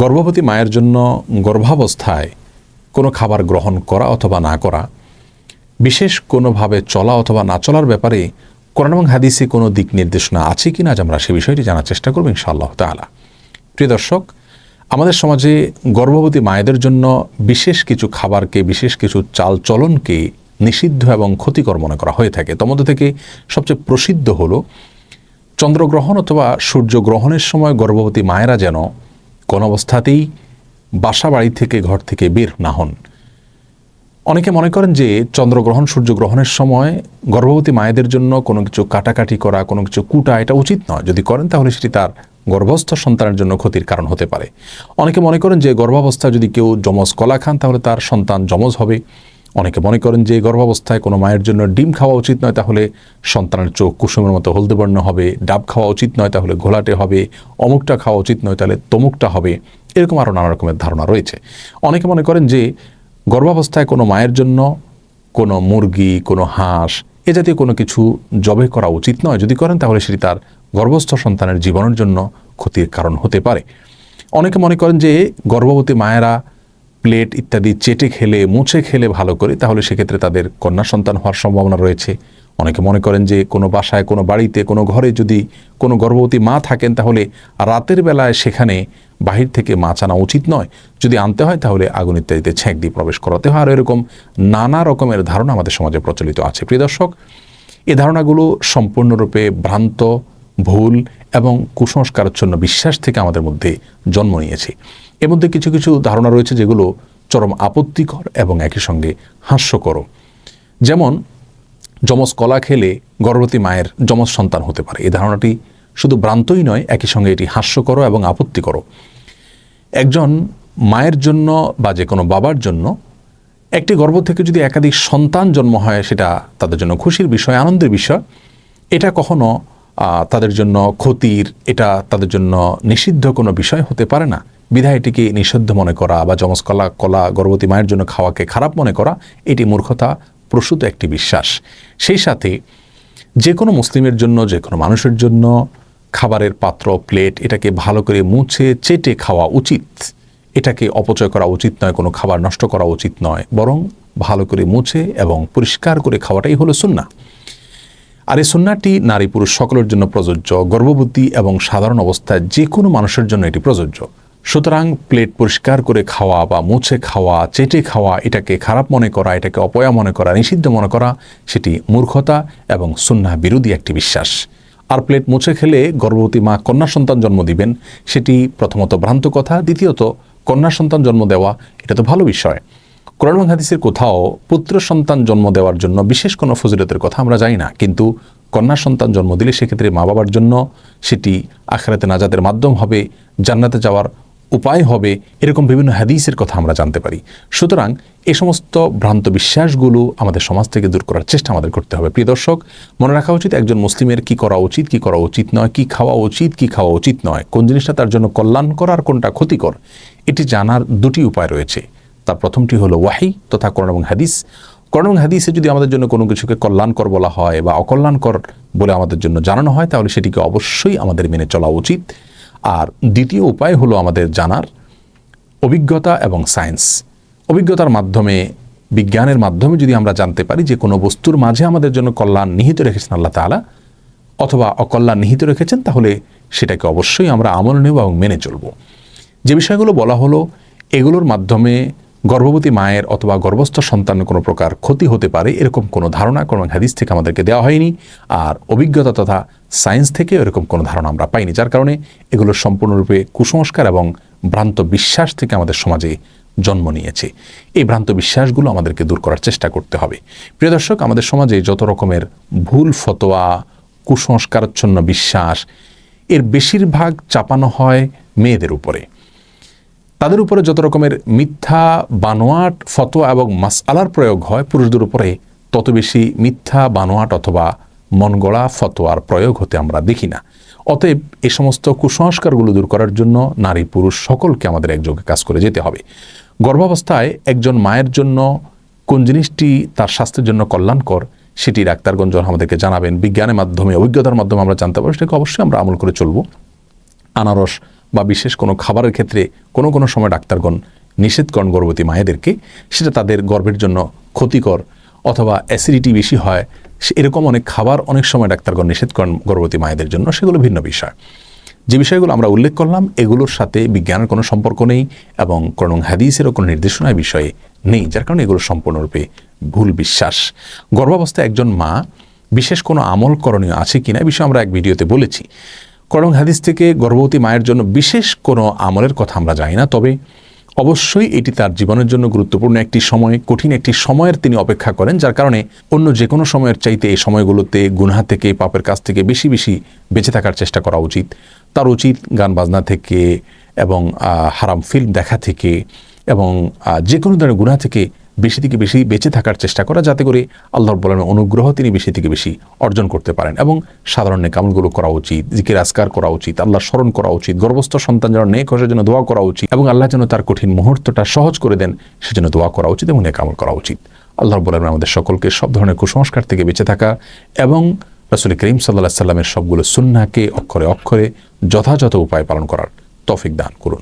গর্ভবতী মায়ের জন্য গর্ভাবস্থায় কোনো খাবার গ্রহণ করা অথবা না করা, বিশেষ কোনোভাবে চলা অথবা না চলার ব্যাপারে কোরআন এবং হাদিসে কোনো দিক নির্দেশনা আছে কি না, আমরা সে বিষয়টি জানার চেষ্টা করব ইনশাআল্লাহ তাআলা। প্রিয় দর্শক, আমাদের সমাজে গর্ভবতী মায়েদের জন্য বিশেষ কিছু খাবারকে, বিশেষ কিছু চাল চলনকে নিষিদ্ধ এবং ক্ষতিকর মনে করা হয়ে থাকে। তার মধ্যে থেকে সবচেয়ে প্রসিদ্ধ হলো চন্দ্রগ্রহণ অথবা সূর্যগ্রহণের সময় গর্ভবতী মায়েরা যেন কোন অবস্থাতেই বাসা বাড়ি থেকে, ঘর থেকে বের না হন। অনেকে মনে করেন যে চন্দ্রগ্রহণ সূর্যগ্রহণের সময় গর্ভবতী মায়েদের জন্য কোনো কিছু কাটাকাটি করা, কোনো কিছু কুটা, এটা উচিত নয়। যদি করেন তাহলে সেটি তার গর্ভস্থ সন্তানের জন্য ক্ষতির কারণ হতে পারে। অনেকে মনে করেন যে গর্ভাবস্থায় যদি কেউ যমজ কলা খান তাহলে তার সন্তান যমজ হবে। অনেকে মনে করেন যে গর্ভাবস্থায় কোনো মায়ের জন্য ডিম খাওয়া উচিত নয়, তাহলে সন্তানের চোখ কুসুমের মতো হলদে বর্ণ হবে। ডাব খাওয়া উচিত নয়, তাহলে ঘোলাটে হবে। অমুকটা খাওয়া উচিত নয়, তাহলে তমুকটা হবে। এরকম আরও নানা রকমের ধারণা রয়েছে। অনেকে মনে করেন যে গর্ভাবস্থায় কোনো মায়ের জন্য কোনো মুরগি, কোনো হাঁস এ জাতীয় কোনো কিছু জবে করা উচিত নয়। যদি করেন তাহলে সেটি তার গর্ভস্থ সন্তানের জীবনের জন্য ক্ষতির কারণ হতে পারে। অনেকে মনে করেন যে গর্ভবতী মায়েরা প্লেট ইত্যাদি চেটে খেলে, মুছে খেলে ভালো করে, তাহলে সেক্ষেত্রে তাদের কন্যা সন্তান হওয়ার সম্ভাবনা রয়েছে। অনেকে মনে করেন যে কোনো বাসায়, কোনো বাড়িতে, কোনো ঘরে যদি কোনো গর্ভবতী মা থাকেন তাহলে রাতের বেলায় সেখানে বাহির থেকে মাছ আনা উচিত নয়। যদি আনতে হয় তাহলে আগুন ইত্যাদিতে ছ্যাঁক দিয়ে প্রবেশ করাতে হয়। আর এরকম নানা রকমের ধারণা আমাদের সমাজে প্রচলিত আছে। প্রিয় দর্শক, এই ধারণাগুলো সম্পূর্ণরূপে ভ্রান্ত, ভুল এবং কুসংস্কারাচ্ছন্ন বিশ্বাস থেকে আমাদের মধ্যে জন্ম নিয়েছে। এর মধ্যে কিছু কিছু ধারণা রয়েছে যেগুলো চরম আপত্তিকর এবং একই সঙ্গে হাস্যকর। যেমন যমজ কলা খেলে গর্ভবতী মায়ের যমজ সন্তান হতে পারে। এই ধারণাটি শুধু ভ্রান্তই নয়, একই সঙ্গে এটি হাস্যকর এবং আপত্তিকর। একজন মায়ের জন্য বা যে কোনো বাবার জন্য একটি গর্ভ থেকে যদি একাধিক সন্তান জন্ম হয়, সেটা তাদের জন্য খুশির বিষয়, আনন্দের বিষয়। এটা কখনো তাদের জন্য ক্ষতির, এটা তাদের জন্য নিষিদ্ধ কোনো বিষয় হতে পারে না। বিধায় এটিকে নিষিদ্ধ মনে করা বা যমজ কলা গর্ভবতী মায়ের জন্য খাওয়াকে খারাপ মনে করা, এটি মূর্খতা প্রসূত একটি বিশ্বাস। সেই সাথে যে কোনো মুসলিমের জন্য, যে কোনো মানুষের জন্য খাবারের পাত্র, প্লেট, এটাকে ভালো করে মুছে চেটে খাওয়া উচিত। এটাকে অপচয় করা উচিত নয়, কোনো খাবার নষ্ট করা উচিত নয়, বরং ভালো করে মুছে এবং পরিষ্কার করে খাওয়াটাই হলো সুন্নাহ। আর এই সুন্নাহটি নারী পুরুষ সকলের জন্য প্রযোজ্য। গর্ভবতী এবং সাধারণ অবস্থায় যে কোনো মানুষের জন্য এটি প্রযোজ্য। সুতরাং প্লেট পরিষ্কার করে খাওয়া বা মুছে খাওয়া, চেটে খাওয়া, এটাকে খারাপ মনে করা, এটাকে অপয়া মনে করা, নিষিদ্ধ মনে করা, সেটি মূর্খতা এবং সুন্নাহ বিরোধী একটি বিশ্বাস। আর প্লেট মুছে খেলে গর্ভবতী মা কন্যা সন্তান জন্ম দিবেন, সেটি প্রথমত ভ্রান্ত কথা। দ্বিতীয়ত, কন্যা সন্তান জন্ম দেওয়া এটা তো ভালো বিষয়। কোরআন এবং হাদিসের কোথাও পুত্র সন্তান জন্ম দেওয়ার জন্য বিশেষ কোনো ফজিলতের কথা আমরা জানি না, কিন্তু কন্যা সন্তান জন্ম দিলে সেক্ষেত্রে মা বাবার জন্য সেটি আখিরাতে নাজাতের মাধ্যম হবে, জান্নাতে যাওয়ার উপায় হবে, এরকম বিভিন্ন হাদিসের কথা আমরা জানতে পারি। সুতরাং এই সমস্ত ভ্রান্ত বিশ্বাসগুলো আমাদের সমাজ থেকে দূর করার চেষ্টা আমাদের করতে হবে। প্রিয় দর্শক, মনে রাখা উচিত একজন মুসলিমের কি করা উচিত, কি করা উচিত নয়, কি খাওয়া উচিত, কি খাওয়া উচিত নয়, কোন জিনিসটা তার জন্য কল্যাণকর আর কোনটা ক্ষতিকর, এটি জানার দুটি উপায় রয়েছে। তার প্রথমটি হলো ওয়াহি তথা কোরআন এবং হাদিস। কোরআন এবং হাদিসে যদি আমাদের জন্য কোনো কিছুকে কল্যাণকর বলা হয় বা অকল্যাণকর বলে আমাদের জন্য জানানো হয়, তাহলে সেটিকে অবশ্যই আমাদের মেনে চলা উচিত। আর দ্বিতীয় উপায় হলো আমাদের জানার অভিজ্ঞতা এবং সায়েন্স। অভিজ্ঞতার মাধ্যমে, বিজ্ঞানের মাধ্যমে যদি আমরা জানতে পারি যে কোনো বস্তুর মাঝে আমাদের জন্য কল্যাণ নিহিত রেখেছেন আল্লাহ তাআলা অথবা অকল্যাণ নিহিত রেখেছেন, তাহলে সেটাকে অবশ্যই আমরা আমল নেব এবং মেনে চলব। যে বিষয়গুলো বলা হলো, এগুলোর মাধ্যমে গর্ভবতী মায়ের অথবা গর্ভস্থ সন্তানের কোনো প্রকার ক্ষতি হতে পারে এরকম কোনো ধারণা কোরআন হাদিস থেকে আমাদেরকে দেওয়া হয়নি। আর অভিজ্ঞতা তথা সায়েন্স থেকে এরকম কোনো ধারণা আমরা পাইনি, যার কারণে এগুলো সম্পূর্ণরূপে কুসংস্কার এবং ভ্রান্ত বিশ্বাস থেকে আমাদের সমাজে জন্ম নিয়েছে। এই ভ্রান্ত বিশ্বাসগুলো আমাদেরকে দূর করার চেষ্টা করতে হবে। প্রিয় দর্শক, আমাদের সমাজে যত রকমের ভুল ফতোয়া, কুসংস্কারাচ্ছন্ন বিশ্বাস, এর বেশিরভাগ চাপানো হয় মেয়েদের উপরে। তাদের উপরে যত রকমের মিথ্যা বানোয়াট ফতোয়া এবং মাসআলার প্রয়োগ হয়, পুরুষদের উপরে তত বেশি মিথ্যা বানোয়াট অথবা মনগড়া ফতোয়ার প্রয়োগ হতে আমরা দেখি না। অতএব এই সমস্ত কুসংস্কারগুলো দূর করার জন্য নারী পুরুষ সকলকে আমাদের একযোগে কাজ করে যেতে হবে। গর্ভাবস্থায় একজন মায়ের জন্য কোন জিনিসটি তার স্বাস্থ্যের জন্য কল্যাণকর, সেটি ডাক্তারগণ যখন আমাদেরকে জানাবেন, বিজ্ঞানের মাধ্যমে, অভিজ্ঞতার মাধ্যমে আমরা জানতে পারবো, সেটাকে অবশ্যই আমরা আমল করে চলব। আনারস বা বিশেষ কোনো খাবারের ক্ষেত্রে কোনো সময় ডাক্তারগণ নিষেধ করেন গর্ভবতী মায়েদেরকে, সেটা তাদের গর্ভের জন্য ক্ষতিকর অথবা অ্যাসিডিটি বেশি হয়, এরকম অনেক খাবার অনেক সময় ডাক্তারগণ নিষেধ করেন গর্ভবতী মায়েদের জন্য, সেগুলো ভিন্ন বিষয়। যে বিষয়গুলো আমরা উল্লেখ করলাম এগুলোর সাথে বিজ্ঞানের কোনো সম্পর্ক নেই এবং কোরআন হাদিসেরও কোনো নির্দেশনা বিষয়ে নেই, যার কারণে এগুলো সম্পূর্ণরূপে ভুল বিশ্বাস। গর্ভাবস্থায় একজন মা বিশেষ কোনো আমল করণীয় আছে কিনা এই বিষয়ে আমরা এক ভিডিওতে বলেছি। কোরআন হাদিস থেকে গর্ভবতী মায়ের জন্য বিশেষ কোনো আমলের কথা আমরা জানি না, তবে অবশ্যই এটি তার জীবনের জন্য গুরুত্বপূর্ণ একটি সময়, কঠিন একটি সময়ের তিনি অপেক্ষা করেন, যার কারণে অন্য যে কোনো সময়ের চাইতে এই সময়গুলোতে গুনাহ থেকে, পাপের কাছ থেকে বেশি বেশি বেঁচে থাকার চেষ্টা করা উচিত। তার উচিত গান বাজনা থেকে এবং হারাম ফিল্ম দেখা থেকে এবং যে কোনো ধরনের গুনাহ থেকে বেশি থেকে বেশি বেঁচে থাকার চেষ্টা করা, যাতে করে আল্লাহর বলেন অনুগ্রহ তিনি বেশি থেকে বেশি অর্জন করতে পারেন। এবং সাধারণ নেক আমলগুলো করা উচিত, জিকির আজকার করা উচিত, আল্লাহ স্মরণ করা উচিত, গর্ভস্থ সন্তান যেন নেক হওয়ার জন্য দোয়া করা উচিত এবং আল্লাহ যেন তার কঠিন মুহূর্তটা সহজ করে দেন সেজন্য দোয়া করা উচিত এবং নেক আমল করা উচিত। আল্লাহর বলেন আমাদের সকলকে সব ধরনের কুসংস্কার থেকে বেঁচে থাকা এবং রাসূল করিম সাল্লাল্লাহু আলাইহি ওয়াসাল্লামের সবগুলো সুন্নাহকে অক্ষরে অক্ষরে যথাযথ উপায় পালন করার তৌফিক দান করুন।